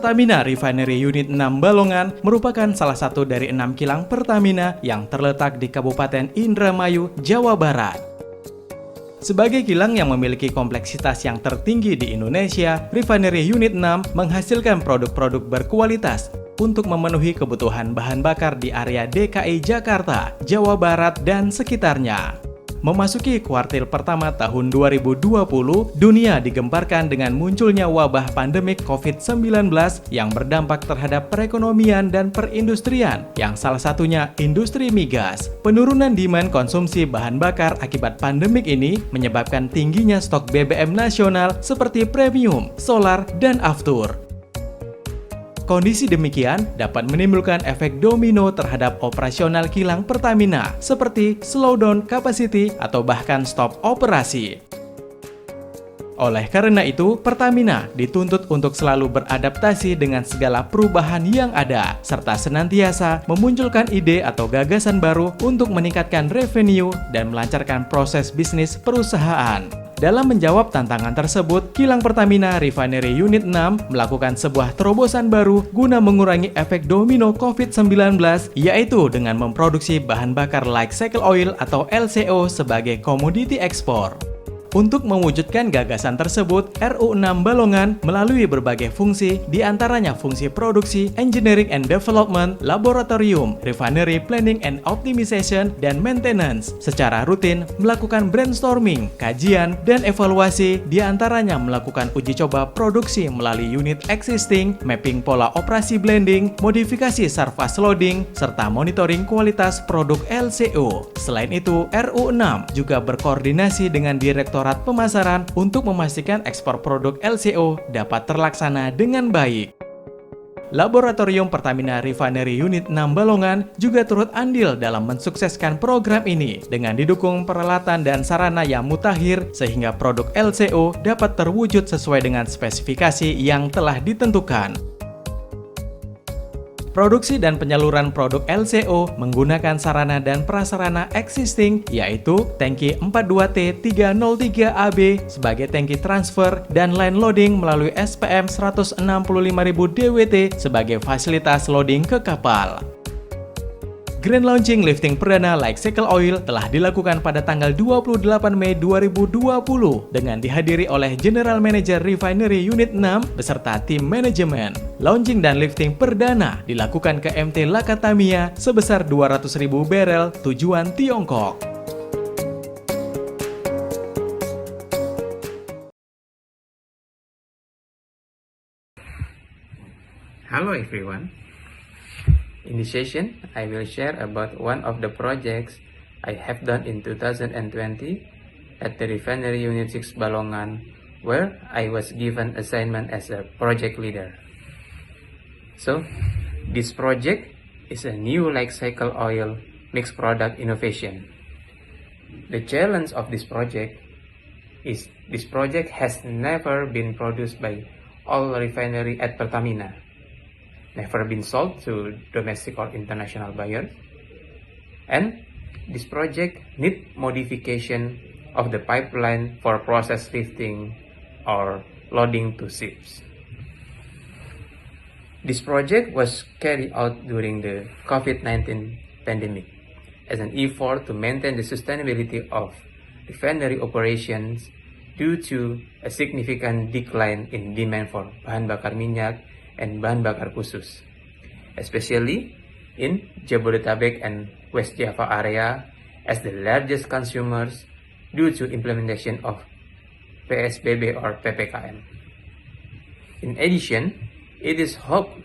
Pertamina Refinery Unit 6 Balongan merupakan salah satu dari 6 kilang Pertamina yang terletak di Kabupaten Indramayu, Jawa Barat. Sebagai kilang yang memiliki kompleksitas yang tertinggi di Indonesia, Refinery Unit 6 menghasilkan produk-produk berkualitas untuk memenuhi kebutuhan bahan bakar di area DKI Jakarta, Jawa Barat, dan sekitarnya. Memasuki kuartil pertama tahun 2020, dunia digemparkan dengan munculnya wabah pandemik COVID-19 yang berdampak terhadap perekonomian dan perindustrian, yang salah satunya industri migas. Penurunan demand konsumsi bahan bakar akibat pandemik ini menyebabkan tingginya stok BBM nasional seperti premium, solar, dan aftur. Kondisi demikian dapat menimbulkan efek domino terhadap operasional kilang Pertamina, seperti slowdown capacity atau bahkan stop operasi. Oleh karena itu, Pertamina dituntut untuk selalu beradaptasi dengan segala perubahan yang ada, serta senantiasa memunculkan ide atau gagasan baru untuk meningkatkan revenue dan melancarkan proses bisnis perusahaan. Dalam menjawab tantangan tersebut, kilang Pertamina Refinery Unit 6 melakukan sebuah terobosan baru guna mengurangi efek domino COVID-19, yaitu dengan memproduksi bahan bakar light cycle oil atau LCO sebagai komoditi ekspor. Untuk mewujudkan gagasan tersebut, RU6 Balongan melalui berbagai fungsi, diantaranya fungsi produksi, engineering and development, laboratorium, refinery planning and optimization, dan maintenance. Secara rutin, melakukan brainstorming, kajian, dan evaluasi, diantaranya melakukan uji coba produksi melalui unit existing, mapping pola operasi blending, modifikasi surface loading, serta monitoring kualitas produk LCO. Selain itu, RU6 juga berkoordinasi dengan Direktorat Pemasaran untuk memastikan ekspor produk LCO dapat terlaksana dengan baik. Laboratorium Pertamina Refinery Unit 6 Balongan juga turut andil dalam mensukseskan program ini dengan didukung peralatan dan sarana yang mutakhir sehingga produk LCO dapat terwujud sesuai dengan spesifikasi yang telah ditentukan. Produksi dan penyaluran produk LCO menggunakan sarana dan prasarana existing, yaitu tangki 42T303AB sebagai tangki transfer dan line loading melalui SPM 165.000 DWT sebagai fasilitas loading ke kapal. Grand launching lifting perdana light cycle oil telah dilakukan pada tanggal 28 Mei 2020 dengan dihadiri oleh General Manager Refinery Unit 6 beserta tim manajemen. Launching dan lifting perdana dilakukan ke MT Lakatamia sebesar 200.000 barel tujuan Tiongkok. Hello everyone. In this session, I will share about one of the projects I have done in 2020 at the Refinery Unit 6 Balongan, where I was given assignment as a project leader. So, this project is a new life cycle oil mixed product innovation. The challenge of this project is this project has never been produced by all refinery at Pertamina, never been sold to domestic or international buyers, and this project need modification of the pipeline for process lifting or loading to ships. This project was carried out during the COVID-19 pandemic as an effort to maintain the sustainability of refinery operations due to a significant decline in demand for bahan bakar minyak and bahan bakar khusus, especially in Jabodetabek and West Java area as the largest consumers due to implementation of PSBB or PPKM. In addition, it is hoped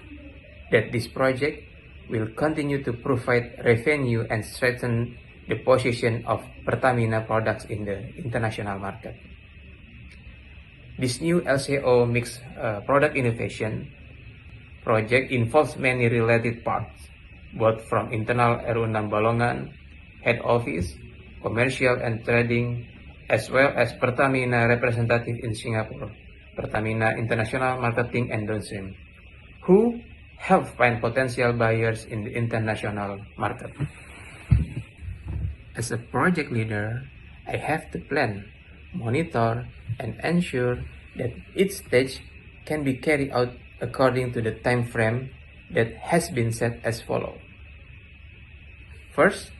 that this project will continue to provide revenue and strengthen the position of Pertamina products in the international market. This new LCO mixed product innovation project involves many related parts, both from internal RU6 Balongan, head office, commercial and trading, as well as Pertamina representative in Singapore, Pertamina International Marketing and Downstream, who help find potential buyers in the international market. As a project leader, I have to plan, monitor, and ensure that each stage can be carried out according to the time frame that has been set as follows. First,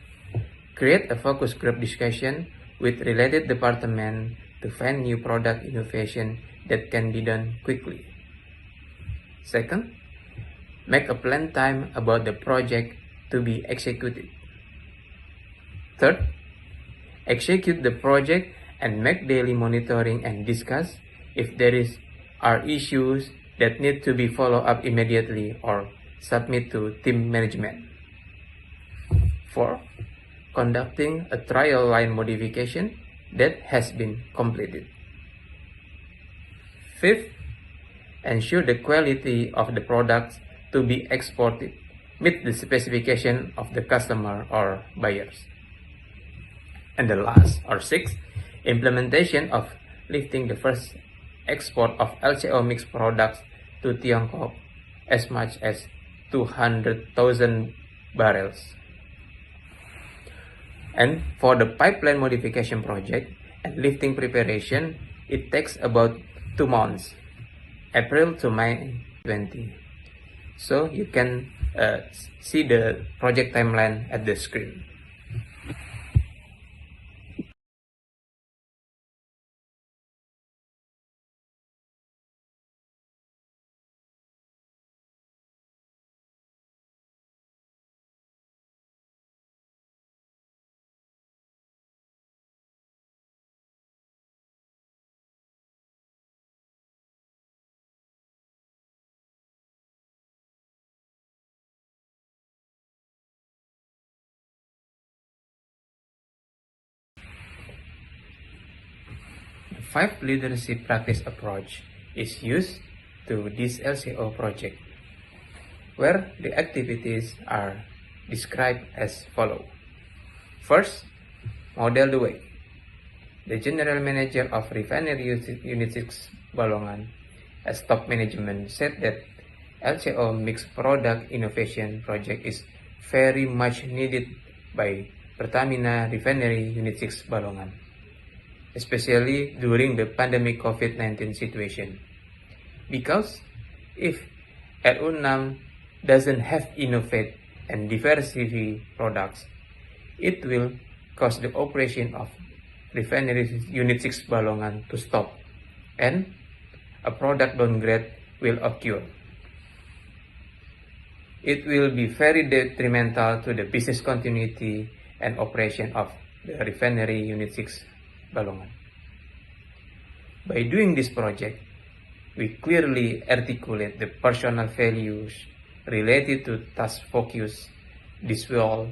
create a focus group discussion with related departments to find new product innovation that can be done quickly. Second, make a plan time about the project to be executed. Third, execute the project and make daily monitoring and discuss if are issues that need to be followed up immediately or submit to team management. 4. Conducting a trial line modification that has been completed. 5th, ensure the quality of the products to be exported meet the specification of the customer or buyers. And the last, or 6th, implementation of lifting the first export of LCO mixed products to Tiongkok as much as 200,000 barrels. And for the pipeline modification project and lifting preparation, it takes about 2 months, April to May 20. So you can see the project timeline at the screen. The 5 leadership practice approach is used to this LCO project, where the activities are described as follows. First, model the way. The General Manager of Refinery Unit 6 Balongan, as top management, said that LCO mixed product innovation project is very much needed by Pertamina Refinery Unit 6 Balongan, especially during the pandemic COVID-19 situation. Because if RU6 doesn't have innovate and diversify products, it will cause the operation of Refinery Unit 6 Balongan to stop, and a product downgrade will occur. It will be very detrimental to the business continuity and operation of the Refinery Unit 6 Balongan. By doing this project, we clearly articulate the personal values related to task focus. This will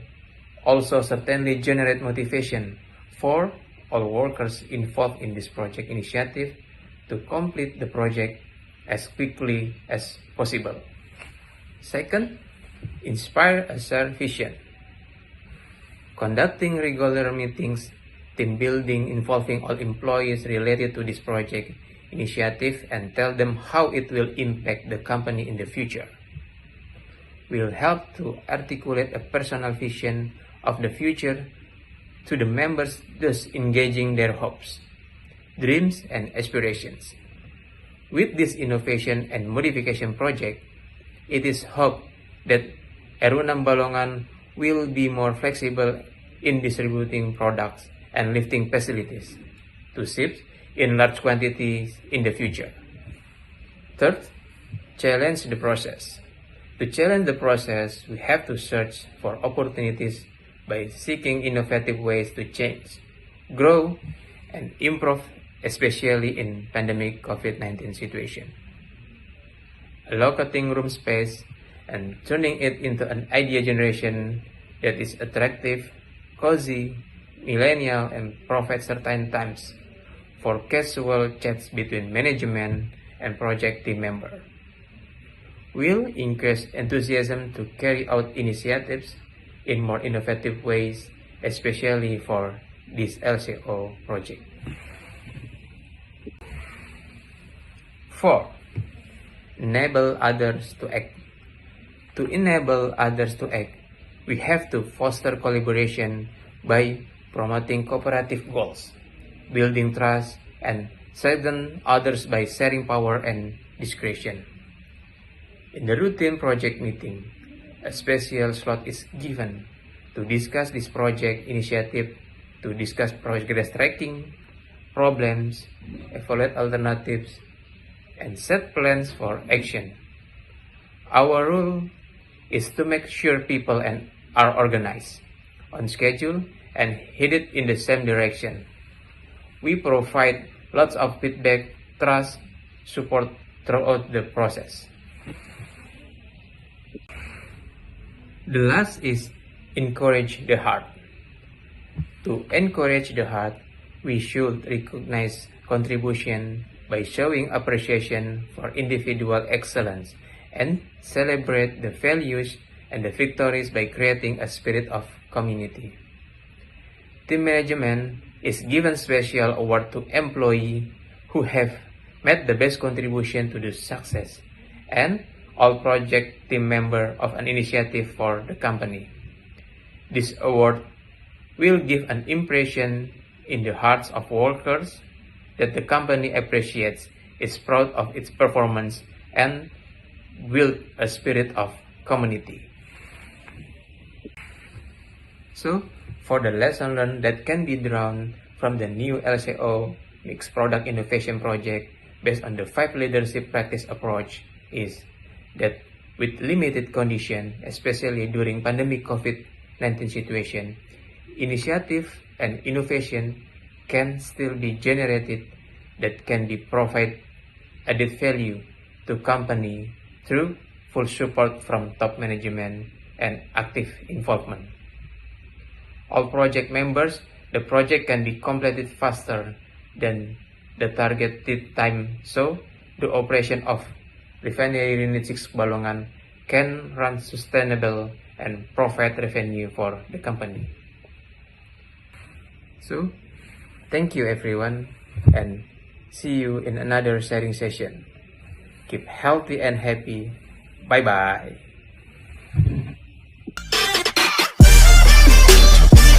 also certainly generate motivation for all workers involved in this project initiative to complete the project as quickly as possible. Second, inspire a shared vision. Conducting regular meetings, team building involving all employees related to this project initiative, and tell them how it will impact the company in the future will help to articulate a personal vision of the future to the members, thus engaging their hopes, dreams, and aspirations. With this innovation and modification project, it is hoped that RU6 Balongan will be more flexible in distributing products and lifting facilities to ship in large quantities in the future. Third, challenge the process. To challenge the process, we have to search for opportunities by seeking innovative ways to change, grow, and improve, especially in pandemic COVID-19 situation. Allocating room space and turning it into an idea generation that is attractive, cozy, millennial, and provide certain times for casual chats between management and project team member will increase enthusiasm to carry out initiatives in more innovative ways, especially for this LCO project. 4. Enable others to act. To enable others to act, we have to foster collaboration by promoting cooperative goals, building trust, and strengthen others by sharing power and discretion. In the routine project meeting, a special slot is given to discuss this project initiative, to discuss progress tracking, problems, evaluate alternatives, and set plans for action. Our role is to make sure people are organized, on schedule, and headed in the same direction. We provide lots of feedback, trust, support throughout the process. The last is encourage the heart. To encourage the heart, we should recognize contribution by showing appreciation for individual excellence and celebrate the values and the victories by creating a spirit of community. Team management is given special award to employees who have made the best contribution to the success, and all project team member of an initiative for the company. This award will give an impression in the hearts of workers that the company appreciates, is proud of its performance, and build a spirit of community. So, for the lesson learned that can be drawn from the new LCO Mixed Product Innovation Project based on the 5 leadership practice approach is that with limited condition, especially during pandemic COVID-19 situation, initiative and innovation can still be generated that can be provide added value to company through full support from top management and active involvement. All project members, the project can be completed faster than the targeted time, so the operation of Refinery Unit 6 Balongan can run sustainable and provide revenue for the company. So, thank you everyone, and see you in another sharing session. Keep healthy and happy. Bye bye.